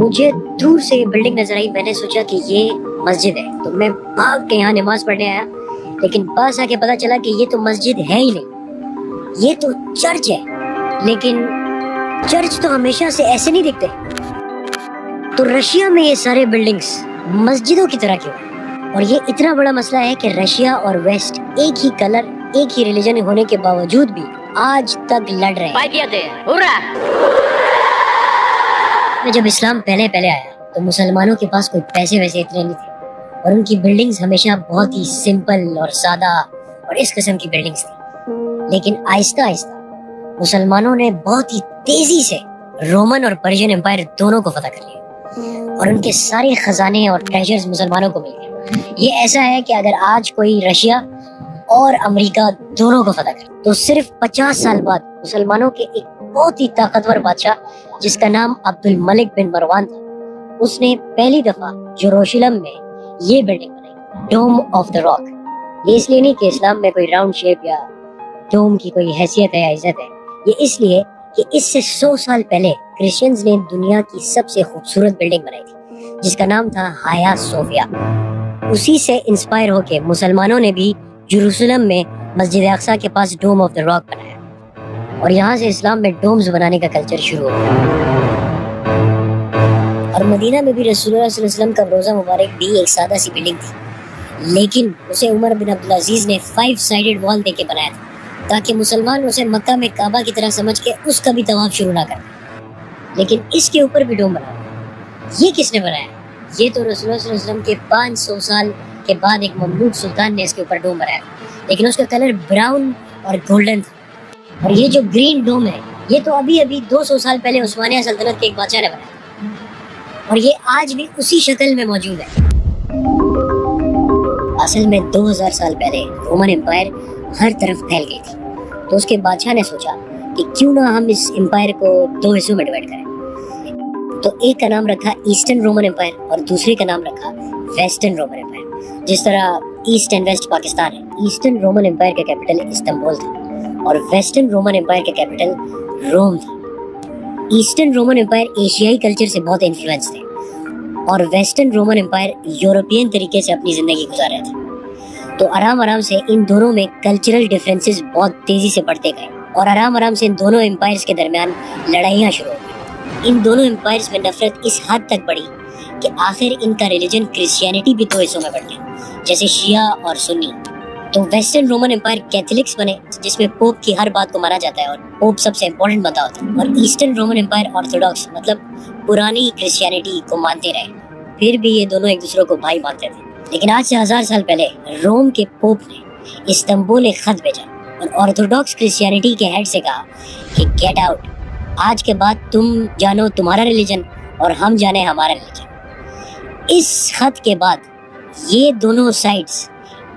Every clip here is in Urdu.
مجھے دور سے یہ بلڈنگ نظر آئی. میں نے سوچا کہ یہ مسجد ہے, تو میں بھاگ کے یہاں نماز پڑھنے آیا. لیکن پاس آ کے پتا چلا کہ یہ تو مسجد ہے ہی نہیں, یہ تو چرچ ہے. لیکن چرچ تو ہمیشہ سے ایسے نہیں دکھتے. تو رشیا میں یہ سارے بلڈنگز مسجدوں کی طرح کیوں؟ اور یہ اتنا بڑا مسئلہ ہے کہ رشیا اور ویسٹ ایک ہی کلر, ایک ہی ریلیجن ہونے کے باوجود بھی آج تک لڑ رہے ہیں. جب اسلام پہلے آیا تو مسلمانوں کے پاس کوئی پیسے ویسے اتنے نہیں تھے, اور ان کی بلڈنگز ہمیشہ بہت ہی سمپل اور سادہ اور اس قسم کی بلڈنگز تھی. لیکن آہستہ آہستہ مسلمانوں نے بہت ہی تیزی سے رومن اور پرشین امپائر دونوں کو فتح کر لیا, اور ان کے سارے خزانے اور ٹریجرز مسلمانوں کو مل گئے. یہ ایسا ہے کہ اگر آج کوئی رشیا اور امریکہ دونوں کو فتح کرے تو صرف 50 سال بعد مسلمانوں کے ایک بہت ہی طاقتور بادشاہ جس کا نام عبد الملک بن مروان تھا, اس نے پہلی دفعہ یروشلم میں یہ بلڈنگ بنائی, ڈوم آف دا راک. یہ اس لیے نہیں کہ اسلام میں کوئی راؤنڈ شیپ یا ڈوم کی کوئی حیثیت ہے یا عزت ہے, یہ اس لیے کہ اس سے 100 سال پہلے کرسچنز نے دنیا کی سب سے خوبصورت بلڈنگ بنائی تھی جس کا نام تھا ہایا صوفیہ. اسی سے انسپائر ہو کے مسلمانوں نے بھی یروشلم میں مسجد اقصی کے پاس ڈوم آف دا راک بنایا, اور یہاں سے اسلام میں ڈومز بنانے کا کلچر شروع ہو گیا. اور مدینہ میں بھی رسول اللہ صلی اللہ علیہ وسلم کا روزہ مبارک بھی ایک سادہ سی بلڈنگ تھی, لیکن اسے عمر بن عبدالعزیز نے 5 سائیڈڈ وال دے کے بنایا تھا تاکہ مسلمان اسے مکہ میں کعبہ کی طرح سمجھ کے اس کا بھی طواف شروع نہ کریں. لیکن اس کے اوپر بھی ڈوم بنا. یہ کس نے بنایا؟ یہ تو رسول اللہ صلی اللہ علیہ وسلم کے 500 سال کے بعد ایک مملوک سلطان نے اس کے اوپر ڈوم بنایا, لیکن اس کا کلر براؤن اور گولڈن تھا. اور یہ جو گرین ڈوم ہے یہ تو ابھی 200 سال پہلے عثمانیہ سلطنت کے ایک بادشاہ نے بنایا, اور یہ آج بھی اسی شکل میں موجود ہے. اصل میں 2000 سال پہلے رومن امپائر ہر طرف پھیل گئی تھی, تو اس کے بادشاہ نے سوچا کہ کیوں نہ ہم اس امپائر کو 2 حصوں میں ڈیوائڈ کریں. تو ایک کا نام رکھا ایسٹرن رومن امپائر اور دوسرے کا نام رکھا ویسٹرن رومن امپائر. جس طرح ایسٹ اینڈ ویسٹ پاکستان ہے, ایسٹرن رومن امپائر کا کیپٹل استنبول تھا اور ویسٹرن رومن امپائر کا کیپٹل روم تھا. ایسٹرن رومن امپائر ایشیائی کلچر سے بہت انفلوئنس تھے, اور ویسٹرن رومن امپائر یورپین طریقے سے اپنی زندگی گزار رہے تھے. تو آرام سے ان دونوں میں کلچرل ڈیفرنسز بہت تیزی سے بڑھتے گئے, اور آرام سے ان دونوں امپائرز کے درمیان لڑائیاں شروع ہو گئی. ان دونوں امپائرز میں نفرت اس حد تک بڑھی کہ آخر ان کا ریلیجن کرسچینٹی بھی 2 حصوں میں بڑھ گیا, جیسے شیعہ اور سنی. تو ویسٹرن رومن امپائر کیتھولکس بنے جس میں پوپ کی ہر بات کو مانا جاتا ہے اور پوپ سب سے امپورٹنٹ بندہ ہوتا ہے, اور ایسٹرن رومن امپائر آرتھوڈاکس مطلب پرانی کرسچینٹی کو مانتے رہے. پھر بھی یہ دونوں ایک دوسرے کو بھائی مانتے تھے. لیکن آج سے 1000 سال پہلے روم کے پوپ نے استنبول ایک خط بھیجا اور آرتھوڈاکس کرسچینٹی کے ہیڈ سے کہا کہ گیٹ آؤٹ, آج کے بعد تم جانو تمہارا ریلیجن اور ہم جانے ہمارا ریلیجن. اس خط کے بعد یہ دونوں سائڈز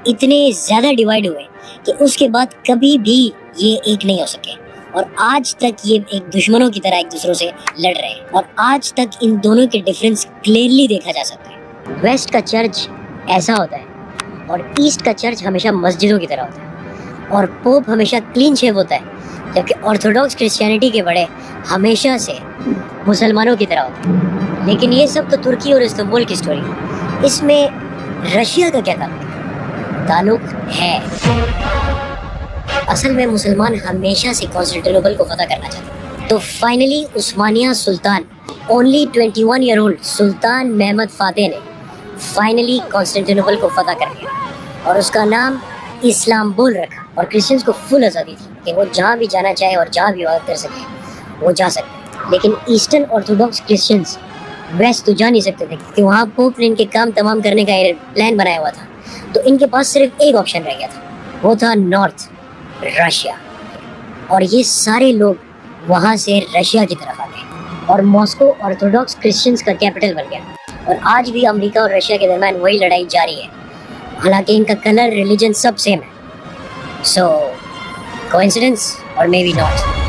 اتنے زیادہ ڈیوائیڈ ہوئے کہ اس کے بعد کبھی بھی یہ ایک نہیں ہو سکے, اور آج تک یہ ایک دشمنوں کی طرح ایک دوسروں سے لڑ رہے ہیں. اور آج تک ان دونوں کے ڈفرینس کلیئرلی دیکھا جا سکتا ہے. ویسٹ کا چرچ ایسا ہوتا ہے اور ایسٹ کا چرچ ہمیشہ مسجدوں کی طرح ہوتا ہے, اور پوپ ہمیشہ کلین شیو ہوتا ہے, جبکہ آرتھوڈاکس کرسچینٹی کے بڑے ہمیشہ سے مسلمانوں کی طرح ہوتے ہیں. لیکن یہ سب تو ترکی اور استنبول کی سٹوری ہے. اس میں رشیا کا کیا تعلق ہے؟ اصل میں مسلمان ہمیشہ سے کانسٹینٹینوپل کو فتح کرنا چاہتے ہیں. تو فائنلی عثمانیہ سلطان اونلی 21 ایئر اولڈ سلطان محمد فاتح نے فائنلی کانسٹینٹینوپل کو فتح کر لیا, اور اس کا نام اسلامبول رکھا. اور کرسچنز کو فل آزادی تھی کہ وہ جہاں بھی جانا چاہے اور جہاں بھی عبادت کر سکے وہ جا سکتے. لیکن ایسٹرن آرتھوڈاکس کرسچنز ویسٹ تو جا نہیں سکتے تھے کیونکہ وہاں پوپ نے ان کے کام تمام کرنے کا پلان بنایا ہوا تھا. تو ان کے پاس صرف ایک آپشن رہ گیا تھا, وہ تھا نارتھ رشیا. اور یہ سارے لوگ وہاں سے رشیا کی طرف آ گئے اور ماسکو آرتھوڈاکس کرسچنز کا کیپٹل بن گیا. اور آج بھی امریکہ اور رشیا کے درمیان وہی لڑائی جاری ہے, حالانکہ ان کا کلر ریلیجن سب سیم ہے. سو کوئنسیڈنس اور مے بی ناٹ.